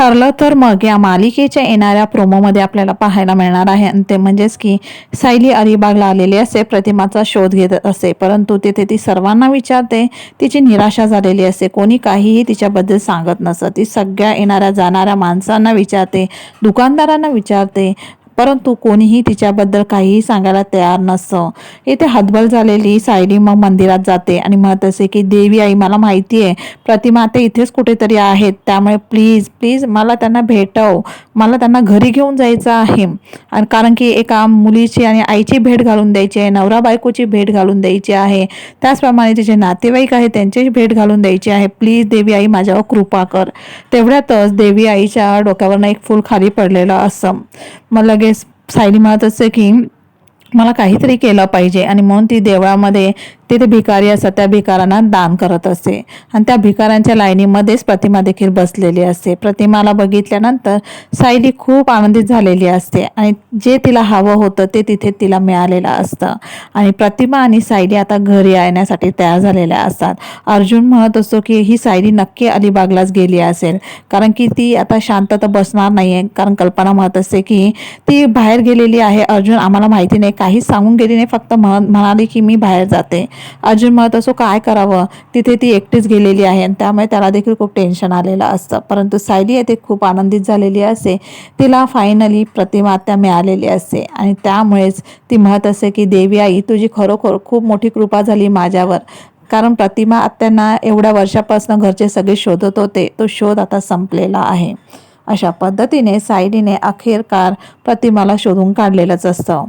ठरलं तर मग या मालिकेच्या येणाऱ्या प्रोमोमध्ये आपल्याला पाहायला मिळणार आहे आणि ते म्हणजेच की सायली अलिबागला आलेली असे, प्रतिमाचा शोध घेत असे, परंतु तिथे ती सर्वांना विचारते. तिची निराशा झालेली असते, कोणी काहीही तिच्याबद्दल सांगत नसतं. ती सगळ्या येणाऱ्या जाणाऱ्या माणसांना विचारते, दुकानदारांना विचारते, परंतु कोणीही तिच्याबद्दल काहीही सांगायला तयार नसतं. इथे हतबल झालेली सायली मग मंदिरात जाते आणि म्हणत असे की देवी आई, मला माहिती आहे प्रतिमा आता इथेच कुठेतरी आहेत, त्यामुळे प्लीज प्लीज मला त्यांना भेटव, मला त्यांना घरी घेऊन जायचं आहे. आणि कारण की एका मुलीची आणि आईची भेट घालून द्यायची आहे, नवरा बायकोची भेट घालून द्यायची आहे, त्याचप्रमाणे तिचे नातेवाईक आहेत त्यांची भेट घालून द्यायची आहे. प्लीज देवी आई माझ्यावर कृपा कर. तेवढ्यातच देवी आईच्या डोक्यावरनं एक फूल खाली पडलेलं असं. मग लगेच सायली म्हणत असते की मला काहीतरी केलं पाहिजे आणि म्हणून ती देवळामध्ये तिथे भिकारी असतात त्या भिकाऱ्यांना दान करत असते आणि त्या भिकाऱ्यांच्या लाईनीमध्येच प्रतिमा देखील बसलेली असते. प्रतिमाला बघितल्यानंतर सायली खूप आनंदित झालेली असते आणि जे तिला हवं होतं ते तिथे तिला मिळालेलं असतं आणि प्रतिमा आणि सायली आता घरी येण्यासाठी तयार झालेल्या असतात. अर्जुन म्हणत असतो की ही सायली नक्की अलिबागलाच गेली असेल, कारण की ती आता शांत तर बसणार नाहीये. कारण कल्पना म्हणत असते की ती बाहेर गेलेली आहे, अर्जुन आम्हाला माहिती नाही, काहीच सांगून गेली नाही, फक्त म्हणाली की मी बाहेर जाते. अर्जुन म्हणत असो काय करावं, तिथे ती एकटीच गेलेली आहे आणि त्यामुळे त्याला देखील खूप टेन्शन आलेलं असतं. परंतु सायली येथे खूप आनंदित झालेली असते, तिला फायनली प्रतिमा आत्या मिळालेली असते आणि त्यामुळेच ती म्हणत असते की देवी आई तुझी खरोखर खूप मोठी कृपा झाली माझ्यावर, कारण प्रतिमा आत्यांना एवढ्या वर्षापासून घरचे सगळे शोधत होते, तो शोध आता संपलेला आहे. अशा पद्धतीने सायलीने अखेरकार प्रतिमाला शोधून काढलेलंच असतं.